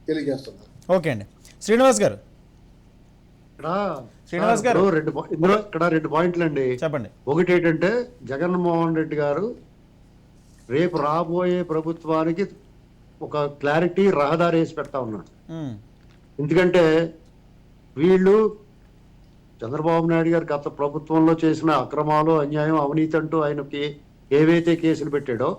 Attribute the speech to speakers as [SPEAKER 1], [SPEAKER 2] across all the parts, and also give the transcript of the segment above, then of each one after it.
[SPEAKER 1] తెలియజేస్తున్నారు.
[SPEAKER 2] ఓకే అండి. శ్రీనివాస్ గారు
[SPEAKER 3] ఇక్కడ రెండు పాయింట్లు అండి.
[SPEAKER 2] చెప్పండి.
[SPEAKER 3] ఒకటి ఏంటంటే జగన్మోహన్ రెడ్డి గారు రేపు రాబోయే ప్రభుత్వానికి ఒక క్లారిటీ రహదారి వేసి పెడతా ఉన్నాడు. ఎందుకంటే వీళ్ళు చంద్రబాబు నాయుడు గారు గత ప్రభుత్వంలో చేసిన అక్రమాలు, అన్యాయం, అవినీతి అంటూ ఆయనకి ఏవైతే కేసులు పెట్టాడో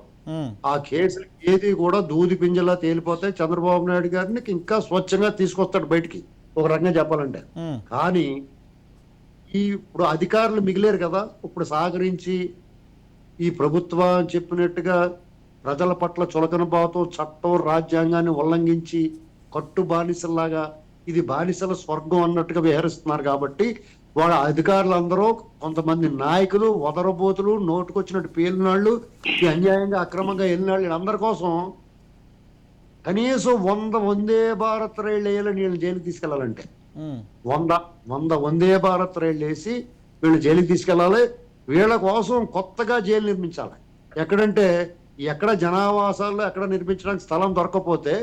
[SPEAKER 3] ఆ కేసులు ఏది కూడా దూది పింజలా తేలిపోతే చంద్రబాబు నాయుడు గారిని ఇంకా స్వచ్ఛంగా తీసుకొస్తాడు బయటికి, ఒక రకంగా చెప్పాలంటే. కానీ ఇప్పుడు అధికారులు మిగిలేరు కదా, ఇప్పుడు సహకరించి ఈ ప్రభుత్వం చెప్పినట్టుగా ప్రజల పట్ల చులకన భావంతో చట్టం, రాజ్యాంగాన్ని ఉల్లంఘించి కట్టు బానిసల్లాగా ఇది బానిసల స్వర్గం అన్నట్టుగా విహరిస్తున్నారు. కాబట్టి వాళ్ళ అధికారులందరూ, కొంతమంది నాయకులు, వదరబోతులు, నోటుకొచ్చినట్టు పేలినాళ్ళు, ఈ అన్యాయంగా అక్రమంగా వెళ్ళినాళ్ళు, వీళ్ళందరి కోసం కనీసం 100 వందే భారత్ రైళ్ళు వేయాలని వీళ్ళని జైలుకి తీసుకెళ్లాలంటే 100 వందే భారత్ రైళ్ళు వేసి వీళ్ళు జైలుకి తీసుకెళ్లాలి. వీళ్ళ కోసం కొత్తగా జైలు నిర్మించాలి. ఎక్కడంటే ఎక్కడ జనావాసాల్లో ఎక్కడ నిర్మించడానికి స్థలం దొరకకపోతే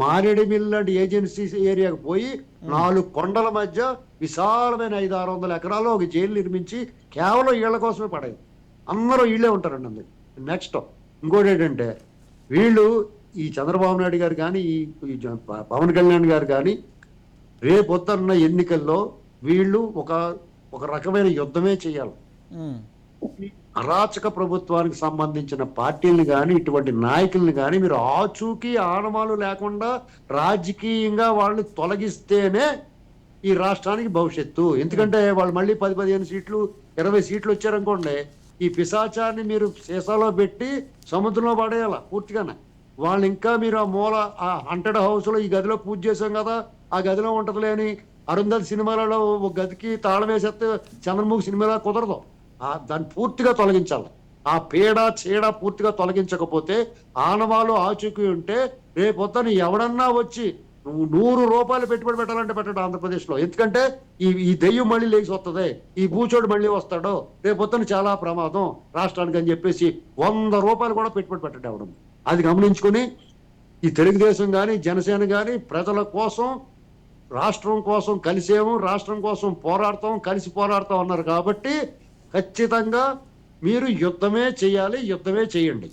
[SPEAKER 3] మారేడుమిల్లి లాంటి ఏజెన్సీ ఏరియాకు పోయి 4 కొండల మధ్య విశాలమైన 500-600 ఎకరాల్లో ఒక జైలు నిర్మించి కేవలం వీళ్ళ కోసమే పడేది. అందరూ వీళ్ళే ఉంటారండి అందులో. నెక్స్ట్ ఇంకోటి ఏంటంటే వీళ్ళు ఈ చంద్రబాబు నాయుడు గారు కానీ ఈ పవన్ కళ్యాణ్ గారు కానీ రేపొద్దున్న ఎన్నికల్లో వీళ్ళు ఒక రకమైన యుద్ధమే చేయాలి. అరాచక ప్రభుత్వానికి సంబంధించిన పార్టీలను కానీ ఇటువంటి నాయకుల్ని కానీ మీరు ఆచూకీ ఆనవాలు లేకుండా రాజకీయంగా వాళ్ళని తొలగిస్తేనే ఈ రాష్ట్రానికి భవిష్యత్తు. ఎందుకంటే వాళ్ళు మళ్ళీ 10-15 సీట్లు 20 సీట్లు వచ్చారనుకోండి, ఈ పిశాచాన్ని మీరు సీసాలో పెట్టి సముద్రంలో పడేయాల పూర్తిగానే. వాళ్ళు ఇంకా మీరు ఆ మూల ఆ హంటెడ్ హౌస్ లో ఈ గదిలో పూజ చేసాం కదా, ఆ గదిలో ఉంటదిలే అని అరుంధతి సినిమాలలో ఒక గదికి తాళం వేసేస్తే చంద్రముఖి సినిమాలో కుదరదు. దాన్ని పూర్తిగా తొలగించాలి. ఆ పీడ చీడ పూర్తిగా తొలగించకపోతే, ఆనవాళ్ళు ఆచూకీ ఉంటే రేపొద్దున ఎవడన్నా వచ్చి నువ్వు 100 రూపాయలు పెట్టుబడి పెట్టాలంటే పెట్టడు ఆంధ్రప్రదేశ్ లో. ఎందుకంటే ఈ దెయ్యం మళ్ళీ లేచి వస్తుంది, ఈ భూచోడు మళ్ళీ వస్తాడు, రేపొద్దున చాలా ప్రమాదం రాష్ట్రానికి అని చెప్పేసి 100 రూపాయలు కూడా పెట్టుబడి పెట్టడం ఎవడం. అది గమనించుకుని ఈ తెలుగుదేశం కానీ జనసేన కానీ ప్రజల కోసం, రాష్ట్రం కోసం కలిసేము, రాష్ట్రం కోసం పోరాడతాం, కలిసి పోరాడతాం అన్నారు. కాబట్టి ఖచ్చితంగా మీరు యుద్ధమే చేయాలి, యుద్ధమే చేయండి.